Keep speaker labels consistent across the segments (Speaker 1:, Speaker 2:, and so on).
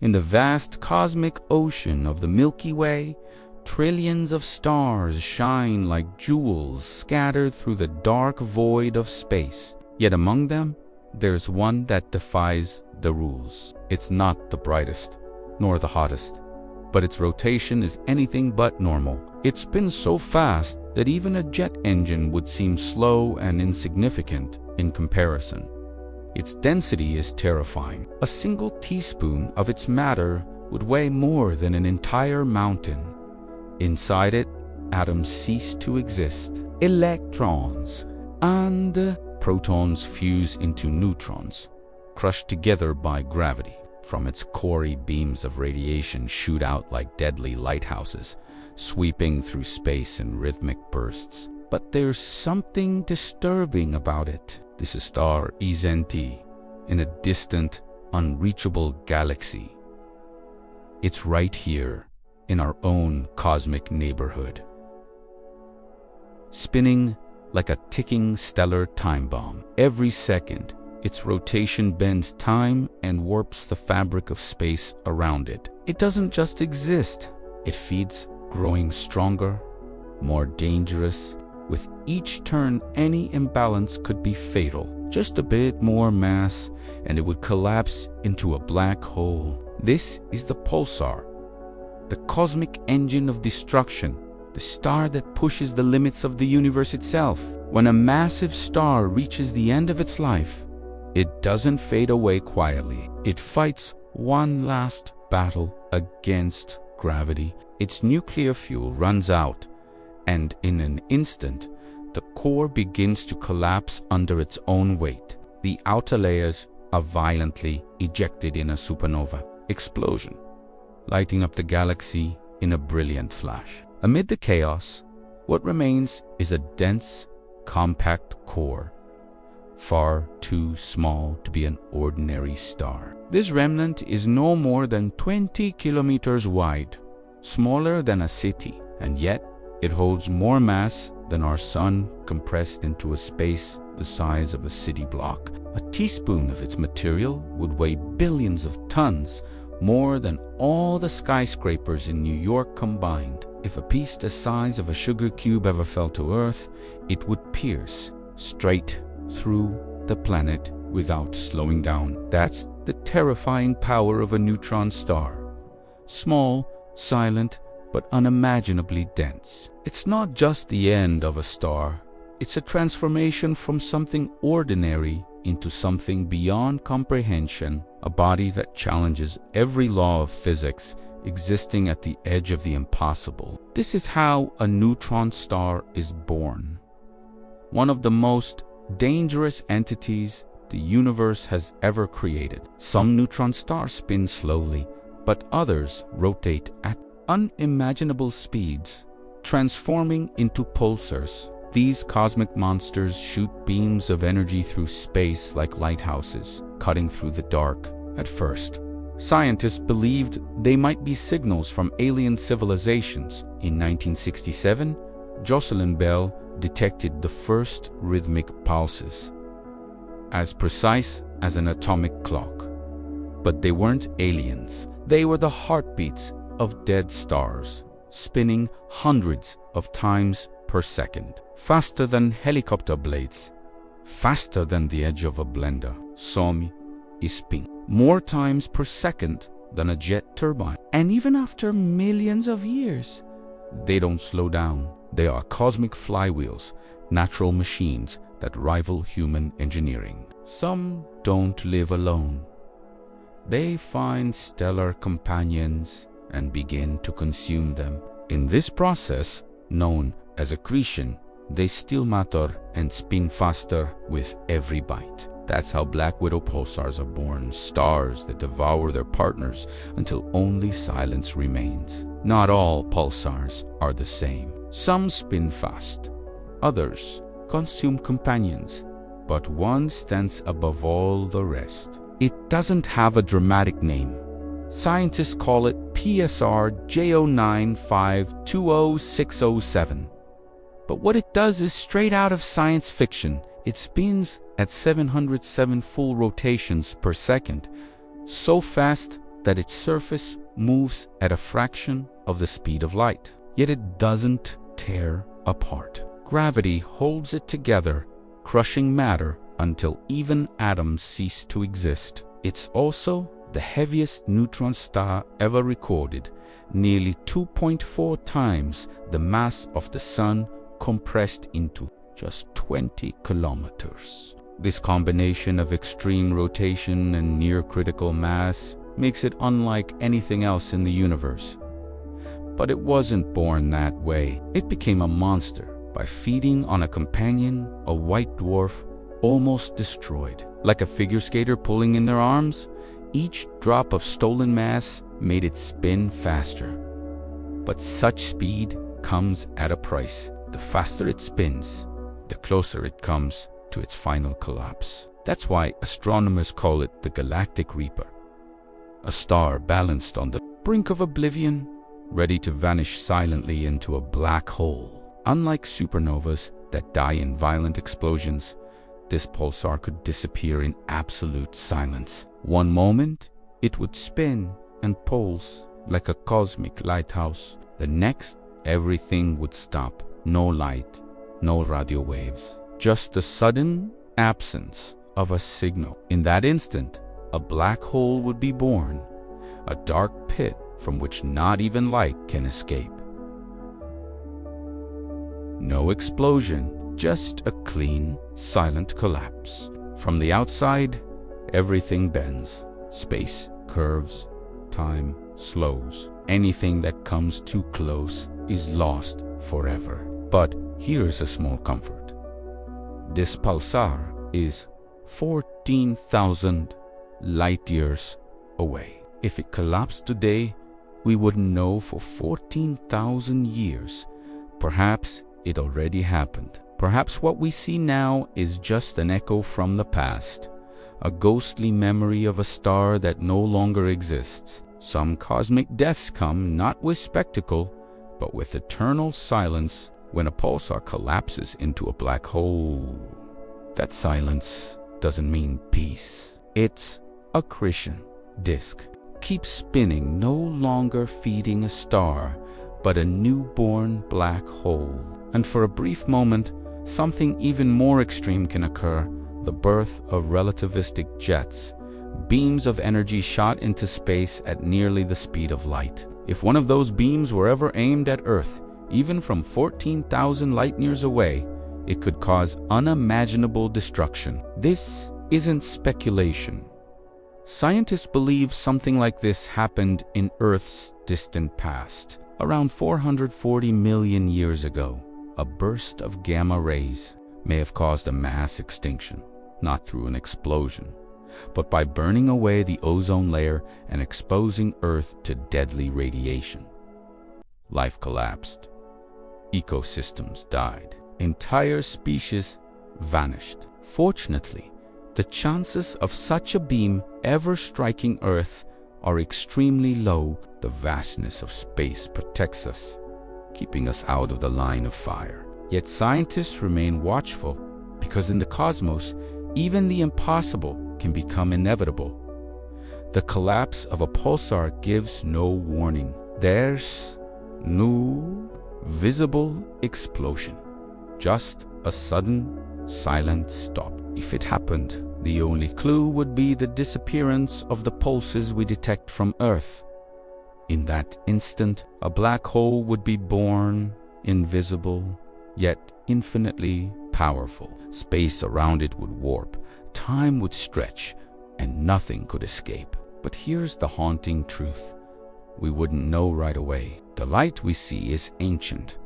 Speaker 1: In the vast cosmic ocean of the Milky Way, trillions of stars shine like jewels scattered through the dark void of space. Yet among them, there's one that defies the rules. It's not the brightest, nor the hottest, but its rotation is anything but normal. It spins so fast that even a jet engine would seem slow and insignificant in comparison. Its density is terrifying. A single teaspoon of its matter would weigh more than an entire mountain. Inside it, atoms cease to exist. Electrons and protons fuse into neutrons, crushed together by gravity. From its core, beams of radiation shoot out like deadly lighthouses, sweeping through space in rhythmic bursts. But there's something disturbing about it. This star is empty in a distant, unreachable galaxy. It's right here in our own cosmic neighborhood, spinning like a ticking stellar time bomb. Every second, its rotation bends time and warps the fabric of space around it. It doesn't just exist, it feeds, growing stronger, more dangerous. With each turn, any imbalance could be fatal. Just a bit more mass, and it would collapse into a black hole. This is the pulsar, the cosmic engine of destruction, the star that pushes the limits of the universe itself. When a massive star reaches the end of its life, it doesn't fade away quietly. It fights one last battle against gravity. Its nuclear fuel runs out, and in an instant, the core begins to collapse under its own weight. The outer layers are violently ejected in a supernova explosion, lighting up the galaxy in a brilliant flash. Amid the chaos, what remains is a dense, compact core, far too small to be an ordinary star. This remnant is no more than 20 kilometers wide, smaller than a city, and yet it holds more mass than our sun compressed into a space the size of a city block. A teaspoon of its material would weigh billions of tons, more than all the skyscrapers in New York combined. If a piece the size of a sugar cube ever fell to Earth, it would pierce straight through the planet without slowing down. That's the terrifying power of a neutron star. Small, silent, but unimaginably dense. It's not just the end of a star. It's a transformation from something ordinary into something beyond comprehension, a body that challenges every law of physics, existing at the edge of the impossible. This is how a neutron star is born. One of the most dangerous entities the universe has ever created. Some neutron stars spin slowly, but others rotate at unimaginable speeds, transforming into pulsars. These cosmic monsters shoot beams of energy through space like lighthouses, cutting through the dark. At first, scientists believed they might be signals from alien civilizations. In 1967, Jocelyn Bell detected the first rhythmic pulses, as precise as an atomic clock. But they weren't aliens. They were the heartbeats of dead stars, spinning hundreds of times per second, faster than helicopter blades, faster than the edge of a blender. Some spin more times per second than a jet turbine. And even after millions of years, they don't slow down. They are cosmic flywheels, natural machines that rival human engineering. Some don't live alone. They find stellar companions and begin to consume them. In this process, known as accretion, they steal matter and spin faster with every bite. That's how black widow pulsars are born, stars that devour their partners until only silence remains. Not all pulsars are the same. Some spin fast, others consume companions, but one stands above all the rest. It doesn't have a dramatic name. Scientists call it PSR J0952 But what it does is straight out of science fiction. It spins at 707 full rotations per second, so fast that its surface moves at a fraction of the speed of light. Yet it doesn't tear apart. Gravity holds it together, crushing matter until even atoms cease to exist. It's also the heaviest neutron star ever recorded, nearly 2.4 times the mass of the Sun compressed into just 20 kilometers. This combination of extreme rotation and near critical mass makes it unlike anything else in the universe. But it wasn't born that way. It became a monster by feeding on a companion, a white dwarf, almost destroyed. Like a figure skater pulling in their arms, each drop of stolen mass made it spin faster. But such speed comes at a price. The faster it spins, the closer it comes to its final collapse. That's why astronomers call it the Galactic Reaper. A star balanced on the brink of oblivion, ready to vanish silently into a black hole. Unlike supernovas that die in violent explosions, this pulsar could disappear in absolute silence. One moment, it would spin and pulse like a cosmic lighthouse. The next, everything would stop. No light, no radio waves. Just the sudden absence of a signal. In that instant, a black hole would be born, a dark pit from which not even light can escape. No explosion, just a clean, silent collapse. From the outside, everything bends. Space curves, time slows. Anything that comes too close is lost forever. But here's a small comfort. This pulsar is 14,000 light years away. If it collapsed today, we wouldn't know for 14,000 years. Perhaps it already happened. Perhaps what we see now is just an echo from the past, a ghostly memory of a star that no longer exists. Some cosmic deaths come not with spectacle, but with eternal silence. When a pulsar collapses into a black hole, that silence doesn't mean peace. It's accretion. Disk keeps spinning, no longer feeding a star, but a newborn black hole. And for a brief moment, something even more extreme can occur: the birth of relativistic jets, beams of energy shot into space at nearly the speed of light. If one of those beams were ever aimed at Earth, even from 14,000 light-years away, it could cause unimaginable destruction. This isn't speculation. Scientists believe something like this happened in Earth's distant past. Around 440 million years ago, a burst of gamma rays may have caused a mass extinction, not through an explosion, but by burning away the ozone layer and exposing Earth to deadly radiation. Life collapsed. Ecosystems died. Entire species vanished. Fortunately, the chances of such a beam ever striking Earth are extremely low. The vastness of space protects us, keeping us out of the line of fire. Yet scientists remain watchful, because in the cosmos, even the impossible can become inevitable. The collapse of a pulsar gives no warning. There's no visible explosion, just a sudden, silent stop. If it happened, the only clue would be the disappearance of the pulses we detect from Earth. In that instant, a black hole would be born, invisible, yet infinitely powerful. Space around it would warp, time would stretch, and nothing could escape. But here's the haunting truth. We wouldn't know right away. The light we see is ancient.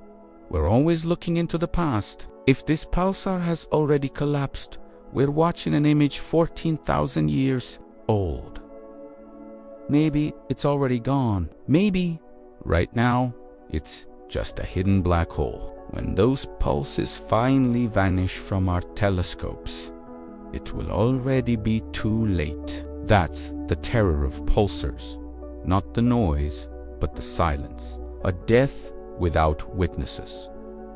Speaker 1: We're always looking into the past. If this pulsar has already collapsed, we're watching an image 14,000 years old. Maybe it's already gone. Maybe, right now, it's just a hidden black hole. When those pulses finally vanish from our telescopes, it will already be too late. That's the terror of pulsars. Not the noise, but the silence. A death without witnesses,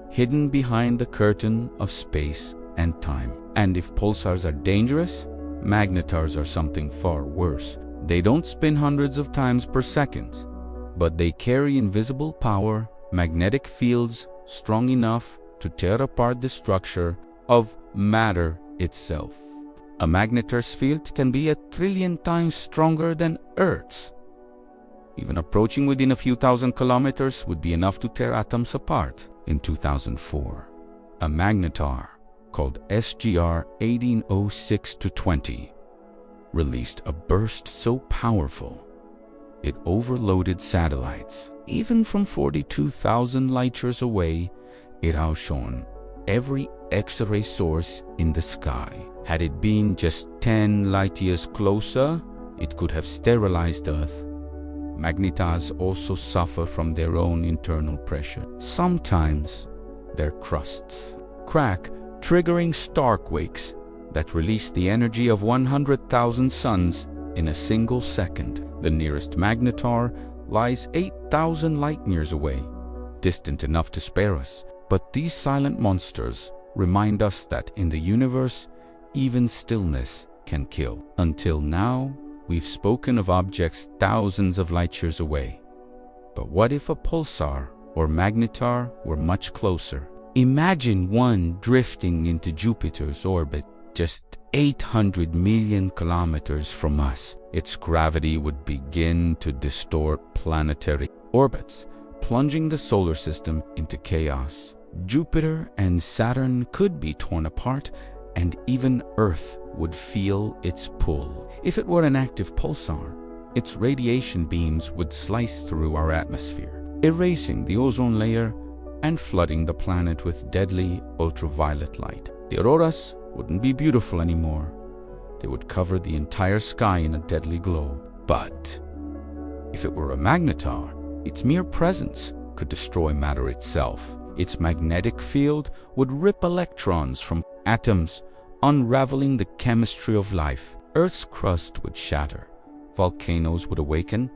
Speaker 1: hidden behind the curtain of space and time. And if pulsars are dangerous, magnetars are something far worse. They don't spin hundreds of times per second, but they carry invisible power, magnetic fields strong enough to tear apart the structure of matter itself. A magnetar's field can be 1 trillion times stronger than Earth's. Even approaching within a few thousand kilometers would be enough to tear atoms apart. In 2004, a magnetar called SGR 1806-20 released a burst so powerful it overloaded satellites. Even from 42,000 light-years away, it outshone every X-ray source in the sky. Had it been just 10 light-years closer, it could have sterilized Earth. Magnetars also suffer from their own internal pressure. Sometimes their crusts crack, triggering starquakes that release the energy of 100,000 suns in a single second. The nearest magnetar lies 8,000 light-years away, distant enough to spare us. But these silent monsters remind us that in the universe, even stillness can kill. Until now, we've spoken of objects thousands of light-years away. But what if a pulsar or magnetar were much closer? Imagine one drifting into Jupiter's orbit just 800 million kilometers from us. Its gravity would begin to distort planetary orbits, plunging the solar system into chaos. Jupiter and Saturn could be torn apart, and even Earth would feel its pull. If it were an active pulsar, its radiation beams would slice through our atmosphere, erasing the ozone layer and flooding the planet with deadly ultraviolet light. The auroras wouldn't be beautiful anymore. They would cover the entire sky in a deadly glow. But if it were a magnetar, its mere presence could destroy matter itself. Its magnetic field would rip electrons from atoms, unraveling the chemistry of life. Earth's crust would shatter, volcanoes would awaken,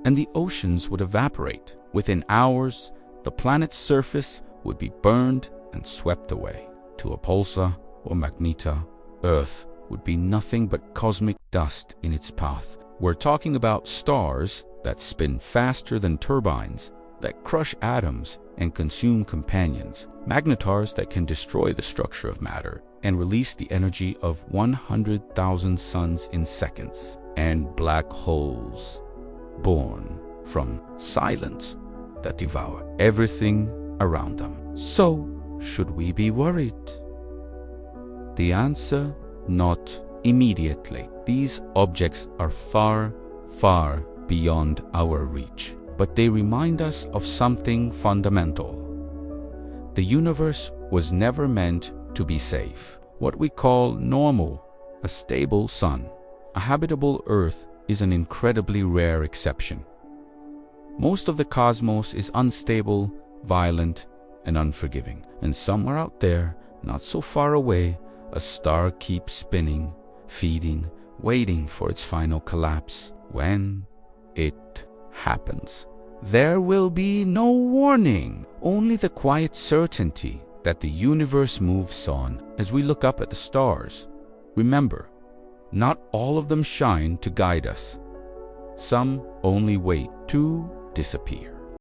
Speaker 1: and the oceans would evaporate. Within hours, the planet's surface would be burned and swept away. To a pulsar or magnetar, Earth would be nothing but cosmic dust in its path. We're talking about stars that spin faster than turbines, that crush atoms and consume companions, magnetars that can destroy the structure of matter and release the energy of 100,000 suns in seconds, and black holes born from silence that devour everything around them. So, should we be worried? The answer: not immediately. These objects are far, far beyond our reach, but they remind us of something fundamental. The universe was never meant to be safe. What we call normal, a stable sun, a habitable Earth, is an incredibly rare exception. Most of the cosmos is unstable, violent, and unforgiving. And somewhere out there, not so far away, a star keeps spinning, feeding, waiting for its final collapse. When it happens, there will be no warning, only the quiet certainty that the universe moves on as we look up at the stars. Remember, not all of them shine to guide us. Some only wait to disappear.